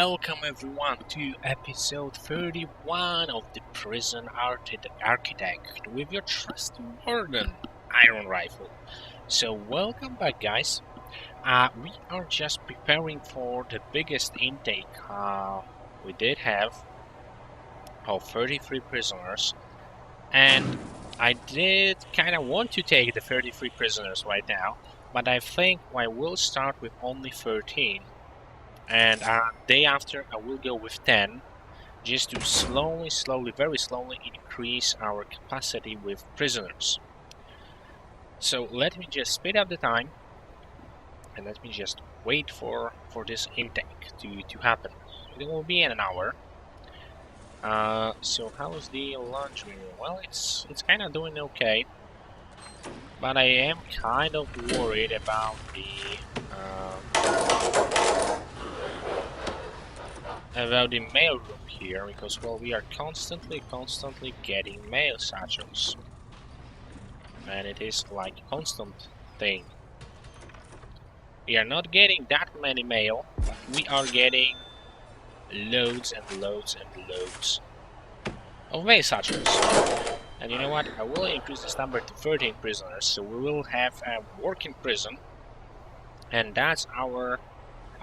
welcome everyone to episode 31 of the Prison Architect with your trusty warden, Ironrifle. So welcome back, guys. We are just preparing for the biggest intake we did have of 33 prisoners, and I did kind of want to take the 33 prisoners right now, but I think I will start with only 13. And day after I will go with 10, just to slowly, very slowly increase our capacity with prisoners. So let me just speed up the time, and let me just wait for this intake to happen. It will be in an hour. So how's the laundry room? Well, it's kind of doing okay, but I am kind of worried about the mail room here, because, well, we are constantly getting mail satchels, and it is like a constant thing. We are not getting that many mail, but we are getting loads and loads and loads of mail satchels. And you know what, I will increase this number to 13 prisoners, so we will have a working prison, and that's our,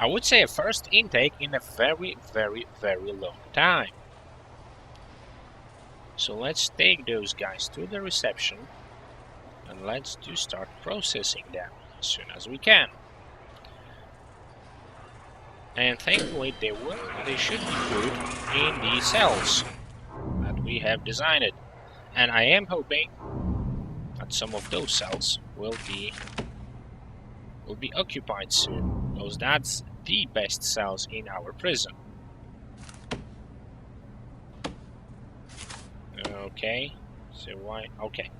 I would say, a first intake in a very long time. So let's take those guys to the reception, and let's just start processing them as soon as we can. And thankfully they should be put in the cells that we have designed. And I am hoping that some of those cells will be occupied soon, because that's the best cells in our prison. Okay, so why? Okay,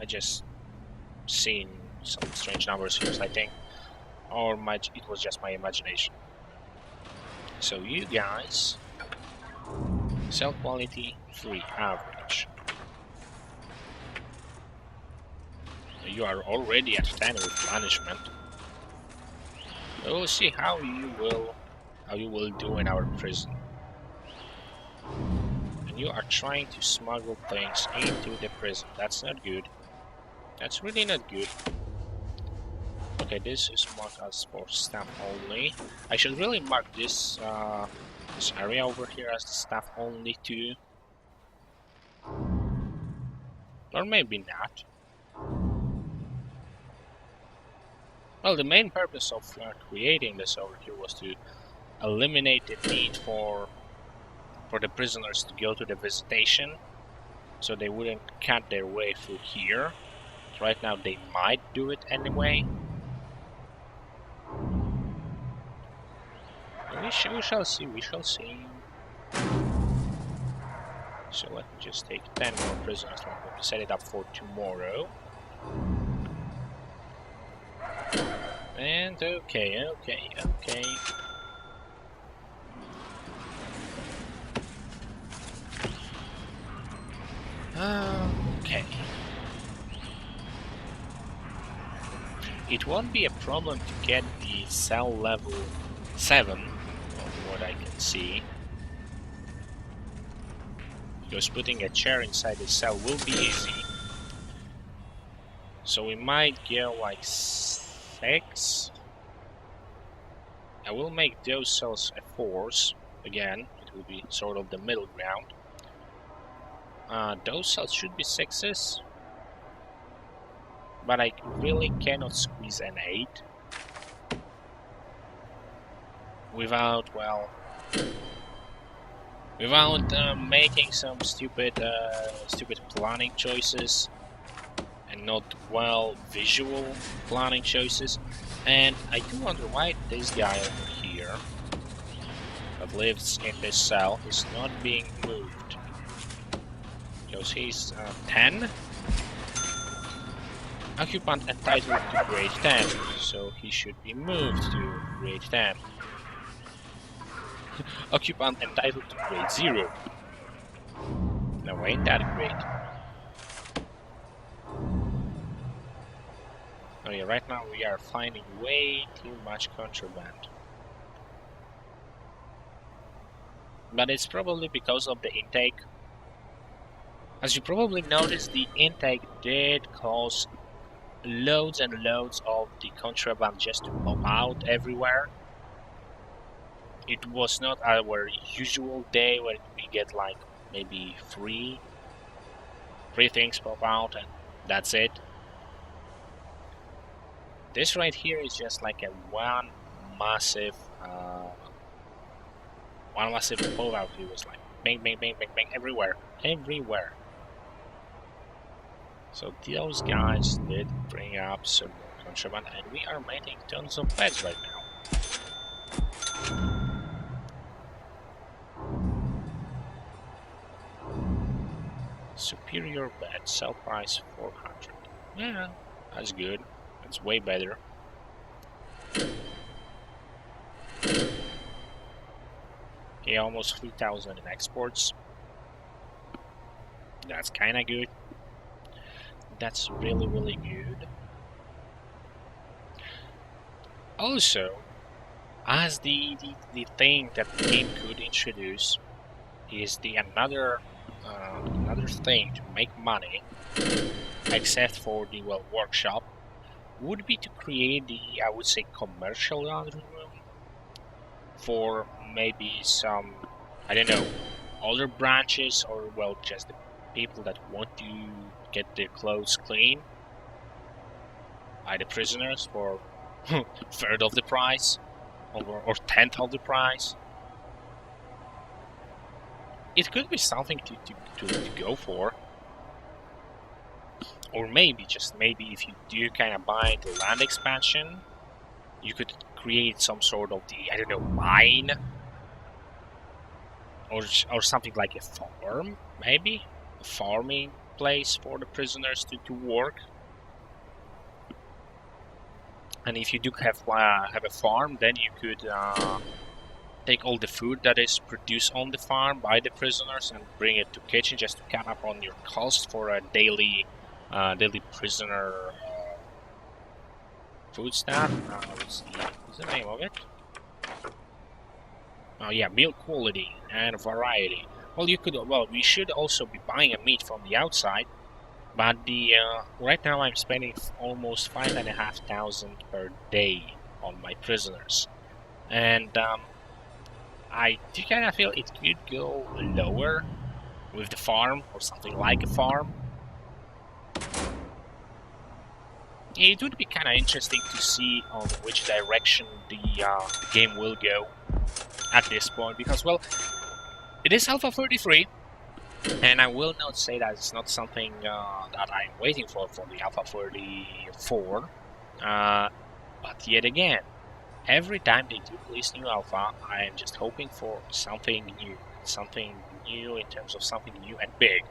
I just seen some strange numbers here, I think, or it was just my imagination. So you guys, cell quality 3 average. You are already at 10 with management. We'll see how you will do in our prison. And you are trying to smuggle things into the prison. That's not good. That's really not good. Okay, this is marked as for staff only. I should really mark this this area over here as the staff only too. Or maybe not. Well, the main purpose of creating this over here was to eliminate the need for the prisoners to go to the visitation, so they wouldn't cut their way through here. Right now they might do it anyway. We shall see, we shall see. So let me just take 10 more prisoners. I'm going to set it up for tomorrow. And okay. Okay. It won't be a problem to get the cell level 7, from what I can see, because putting a chair inside the cell will be easy. So we might go like 6. I will make those cells a 4s. Again, it will be sort of the middle ground. Those cells should be 6s, but I really cannot squeeze an 8 without, well, making some stupid planning choices, and not well visual planning choices. And I do wonder why this guy over here that lives in this cell is not being moved, because he's 10. Occupant entitled to grade 10, so he should be moved to grade 10. Occupant entitled to grade 0. Now ain't that great? Oh yeah, right now we are finding way too much contraband. but it's probably because of the intake. As you probably noticed, the intake did cause loads and loads of the contraband just to pop out everywhere. It was not our usual day when we get like maybe three things pop out and that's it. This right here is just like a one massive pop out. It was like bang, bang, bang, bang, bang everywhere. So those guys did bring up some more contraband, and we are making tons of beds right now. Superior bed, sell price 400. Yeah, that's good. That's way better. Okay, almost 3,000 in exports. That's kinda good. That's really, really good. Also, as the thing that the game could introduce is the another thing to make money, except for the workshop, would be to create the, I would say, commercial laundry room for maybe some, I don't know, other branches, or well, just the people that want to get their clothes clean by the prisoners for third of the price or tenth of the price. It could be something to go for. Or maybe, just maybe, if you do kind of buy the land expansion, you could create some sort of the, I don't know, mine, or something like a farm, maybe? A farming place for the prisoners to work. And if you do have a farm, then you could take all the food that is produced on the farm by the prisoners and bring it to kitchen just to cut up on your cost for a daily prisoner food stuff. What's the name of it? Oh yeah, meal quality and variety. Well, we should also be buying a meat from the outside, but right now I'm spending almost 5,500 per day on my prisoners, and I do kind of feel it could go lower with the farm or something like a farm. It would be kind of interesting to see on which direction the game will go at this point, because, well, it is Alpha 33, and I will not say that it's not something that I'm waiting for the Alpha 34, but yet again, every time they do release new Alpha, I am just hoping for something new in terms of something new and big.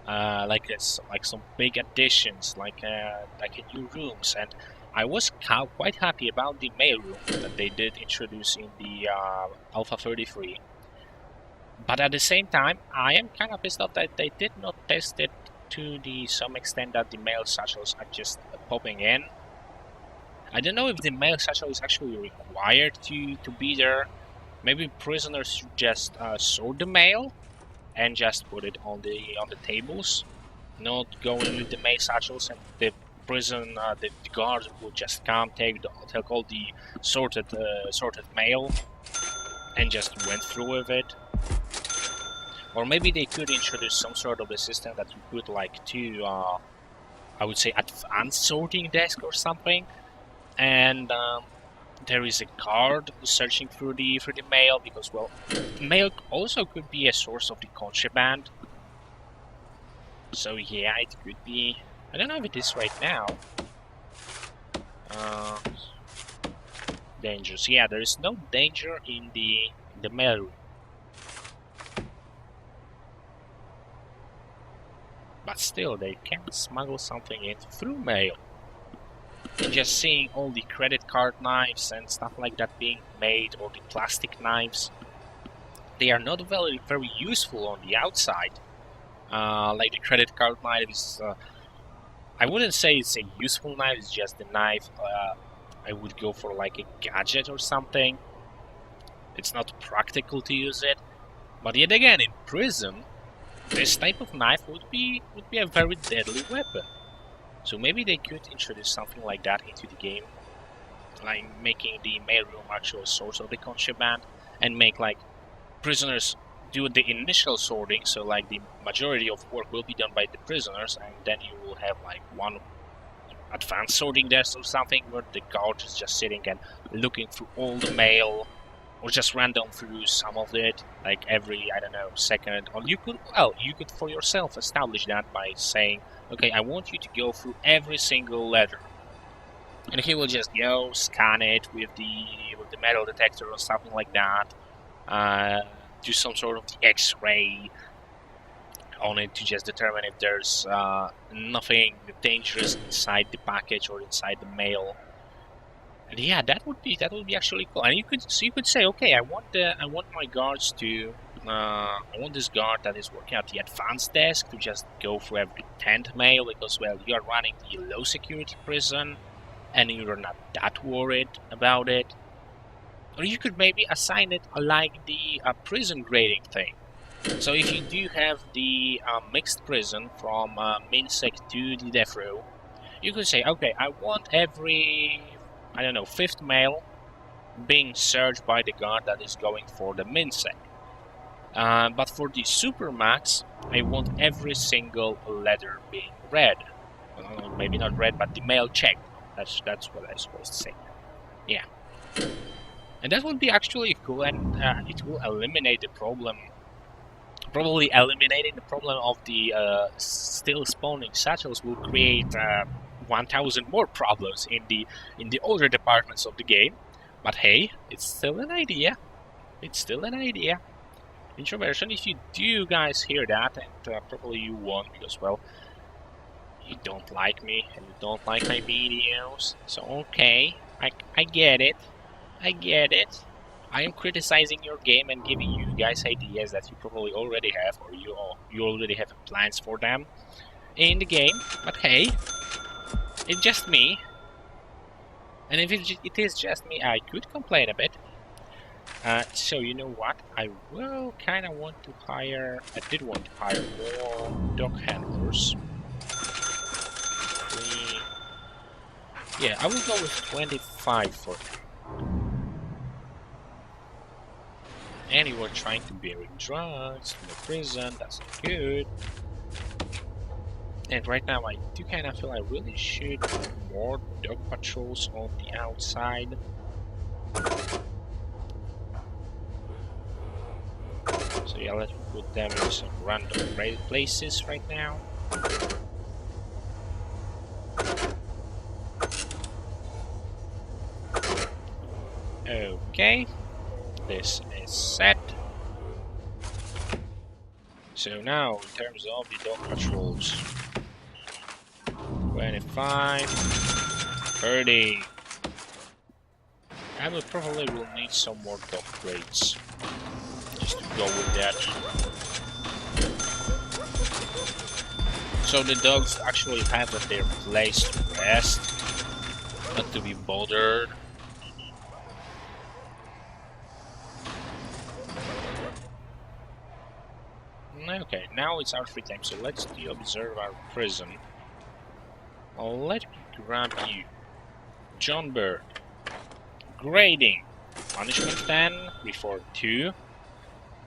Like some big additions, like a new rooms, and I was quite happy about the mail room that they did introduce in the Alpha 33. But at the same time, I am kind of pissed off that they did not test it to some extent that the mail satchels are just popping in. I don't know if the mail satchel is actually required to be there. Maybe prisoners should just sort the mail and just put it on the tables, not going with the mail satchels, and the prison the guards will just come, take all the sorted mail and just went through with it. Or maybe they could introduce some sort of a system that you put like two I would say advanced sorting desk or something, and there is a guard searching through the mail, because, well, mail also could be a source of the contraband. So yeah, it could be. I don't know if it is right now. Dangers. Yeah, there is no danger in the mail room. But still, they can smuggle something in through mail. And just seeing all the credit card knives and stuff like that being made, or the plastic knives, they are not very useful on the outside. Like the credit card knife is, I wouldn't say it's a useful knife, it's just a knife I would go for like a gadget or something. it's not practical to use it. But yet again, in prison, this type of knife would be a very deadly weapon. So maybe they could introduce something like that into the game, like making the mailroom actual source of the contraband, and make like prisoners do the initial sorting, so like the majority of work will be done by the prisoners, and then you will have like one advanced sorting desk or something where the guard is just sitting and looking through all the mail, or just random through some of it, like every, I don't know, second. Or you could for yourself establish that by saying, okay, I want you to go through every single letter, and he will just go scan it with the metal detector or something like that. Do some sort of X-ray on it to just determine if there's nothing dangerous inside the package or inside the mail. And yeah, that would be actually cool. And you could say, okay, I want my guards to I want this guard that is working at the advanced desk to just go through every 10th mail, because well, you are running the low security prison and you're not that worried about it. Or you could maybe assign it like the prison grading thing. So if you do have the mixed prison from minsec to the death row, you could say, okay, I want every, I don't know, 5th mail being searched by the guard that is going for the minsec. But for the supermax, I want every single letter being read. Maybe not read, but the mail checked. That's what I'm supposed to say. Yeah. And that would be actually cool, and it will eliminate the problem. Probably eliminating the problem of the still spawning satchels will create 1,000 more problems in the older departments of the game. But hey, it's still an idea. It's still an idea. Introversion, if you do guys hear that, and probably you won't, because well, you don't like me and you don't like my videos. So okay, I get it. I get it. I am criticizing your game and giving you guys ideas that you probably already have, or you already have plans for them in the game. But hey, it's just me. And if it is just me, I could complain a bit. So you know what? I will kind of want to hire. I did want to hire more dog handlers. Yeah, I will go with 25 for them. And you were trying to bury drugs in the prison, that's not good. And right now I do kind of feel I really should do more dog patrols on the outside. So yeah, let's put them in some random places right now. Okay. This is set. So now, in terms of the dog patrols, 25, 30. I will probably need some more dog crates just to go with that. So the dogs actually have their place to rest, not to be bothered. Okay, now it's our free time, so let's observe our prison. Let me grab you. John Bird. Grading. Punishment 10, before 2.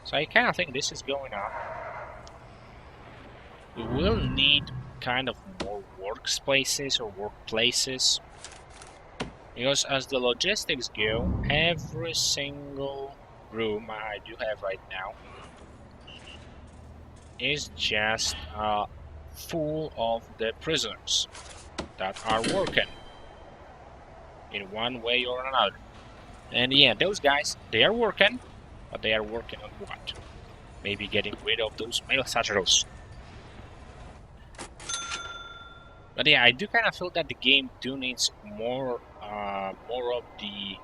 So I kind of think this is going on. We will need kind of more workspaces or workplaces. Because as the logistics go, every single room I do have right now is just full of the prisoners that are working in one way or another. And yeah, those guys, they are working, but they are working on what? Maybe getting rid of those mail satchels. But yeah, I do kind of feel that the game do needs more of the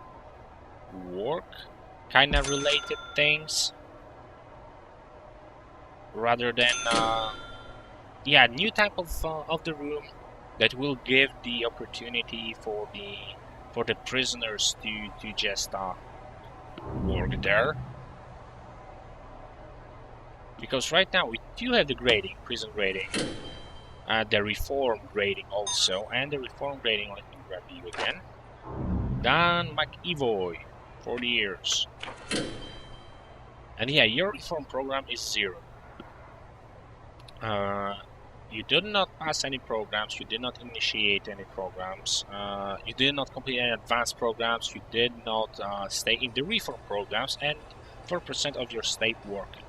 work kind of related things, rather than yeah, new type of the room that will give the opportunity for the prisoners to just work there. Because right now we do have the grading, prison grading, the reform grading also, and the reform grading, let me grab you again. Dan McEvoy, 40 years. And yeah, your reform program is 0. You did not pass any programs, you did not initiate any programs, you did not complete any advanced programs, you did not stay in the reform programs, and 4% of your state working.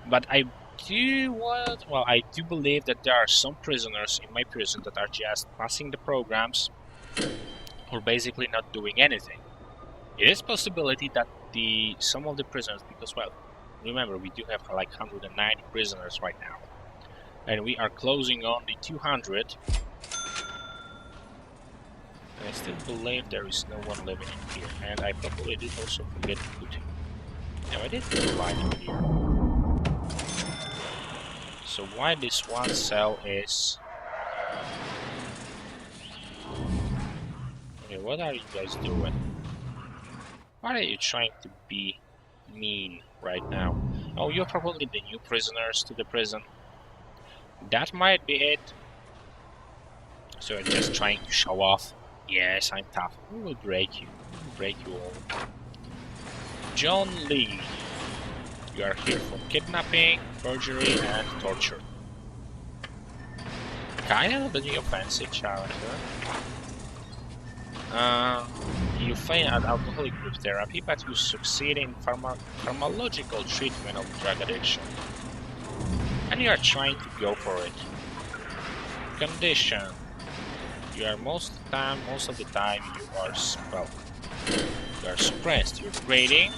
But I do believe that there are some prisoners in my prison that are just passing the programs or basically not doing anything. It is a possibility that some of the prisoners, because well, remember we do have like 190 prisoners right now, and we are closing on the 200. And I still believe there is no one living in here, and I probably did also forget to put. No, I did put a light in here. So why this one cell is... Okay, what are you guys doing? Why are you trying to be mean right now? Oh, you're probably the new prisoners to the prison. That might be it. So you're just trying to show off. Yes, I'm tough. We will break you. We will break you all. John Lee. You are here for kidnapping, perjury, and torture. Kind of the offensive character. You fail at alcoholic group therapy, but you succeed in pharmacological treatment of drug addiction. And you are trying to go for it. Condition. You are most of the time you are suppressed. You're grading.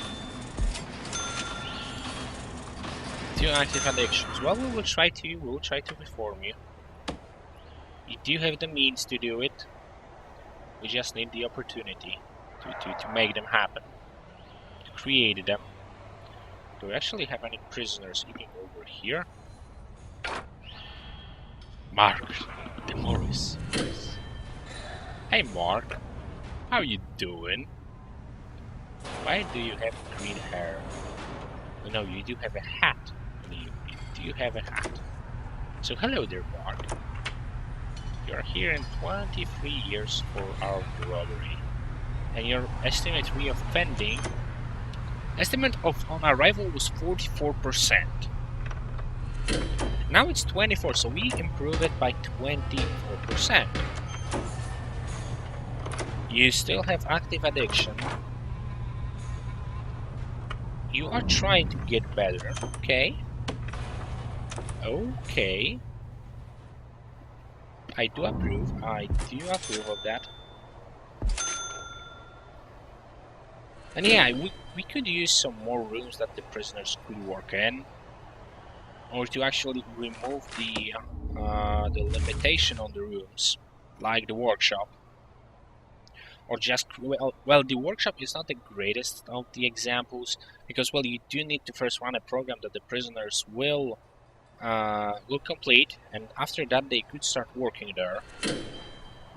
2 active addictions. Well, we will try to reform you. You do have the means to do it. We just need the opportunity to make them happen. To create them. Do we actually have any prisoners eating over here? Mark, the Morris. Hey Mark, how you doing? Why do you have green hair? No, you do have a hat. You have a hat. So hello there, Mark. You are here in 23 years for armed robbery. And your estimate reoffending... Estimate on arrival was 44%. Now it's 24, so we improve it by 24%. You still have active addiction. You are trying to get better, okay? Okay. I do approve of that. And yeah, we could use some more rooms that the prisoners could work in. Or to actually remove the limitation on the rooms, like the workshop. Or just, well, the workshop is not the greatest of the examples, because, well, you do need to first run a program that the prisoners will complete, and after that they could start working there.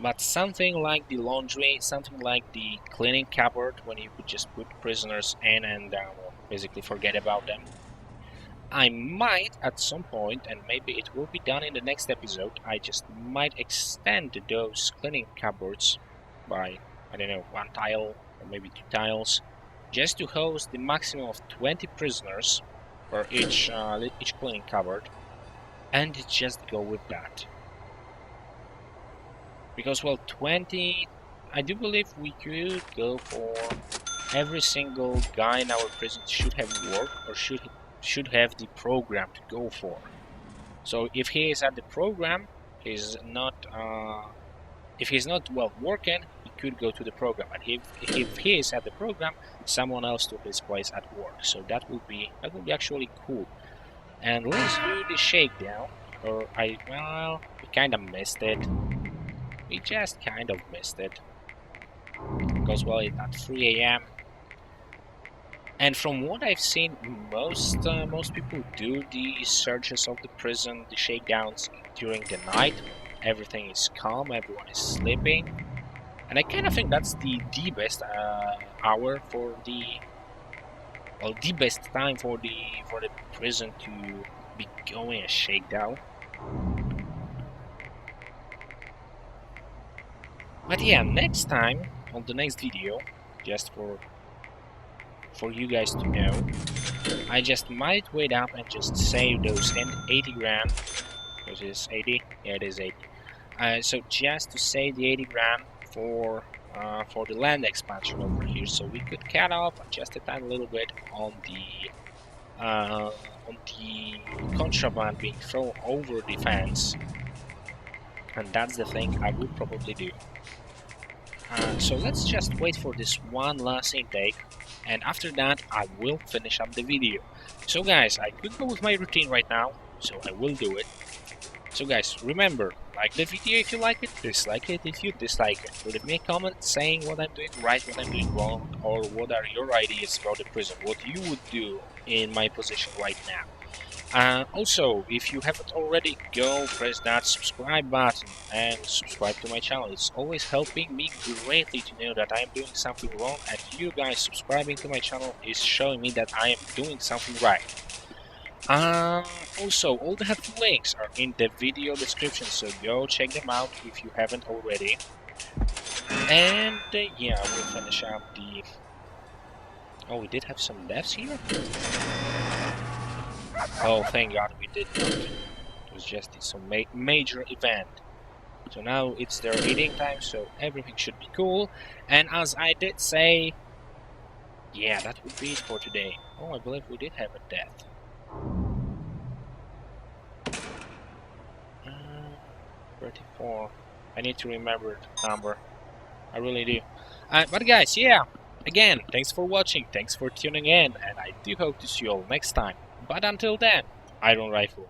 But something like the laundry, something like the cleaning cupboard, when you could just put prisoners in and basically forget about them. I might, at some point, and maybe it will be done in the next episode, I just might extend those cleaning cupboards by, I don't know, 1 tile or maybe 2 tiles, just to host the maximum of 20 prisoners for each cleaning cupboard, and just go with that. Because, well, 20, I do believe we could go for every single guy in our prison should have work or should have the program to go for. So if he is at the program, if he's not well working, he could go to the program. And if he is at the program, someone else took his place at work. So that would be actually cool. And let's do the shakedown. Or we kind of missed it. We just kind of missed it. Because, well, it's at 3 AM. And from what I've seen, most people do the searches of the prison, the shakedowns during the night. Everything is calm, everyone is sleeping. And I kind of think that's the best hour for the, well, the best time for the prison to be going a shakedown. But yeah, next time on the next video, just for you guys to know, I just might wait up and just save those 80 grand, because it's 80, yeah, it is 80. So just to save the 80 grand for the land expansion over here, so we could cut off just a tiny little bit on the contraband being thrown over the fence, and that's the thing I would probably do. So let's just wait for this one last intake, and after that I will finish up the video. So guys, I could go with my routine right now, so I will do it. So guys, remember, like the video if you like it, dislike it if you dislike it. Leave me a comment saying what I'm doing right, what I'm doing wrong, or what are your ideas about the prison, what you would do in my position right now. Also, if you haven't already, go press that subscribe button and subscribe to my channel. It's always helping me greatly to know that I am doing something wrong, and you guys subscribing to my channel is showing me that I am doing something right. Also, all the helpful links are in the video description, so go check them out if you haven't already. And yeah, we'll finish up the... Oh, we did have some deaths here? Oh, thank God we did not. It was just some major event. So now it's their eating time, so everything should be cool. And as I did say, yeah, that would be it for today. Oh, I believe we did have a death. 34. I need to remember the number. I really do. But guys, yeah. Again, thanks for watching, thanks for tuning in, and I do hope to see you all next time. But until then, Iron Rifle.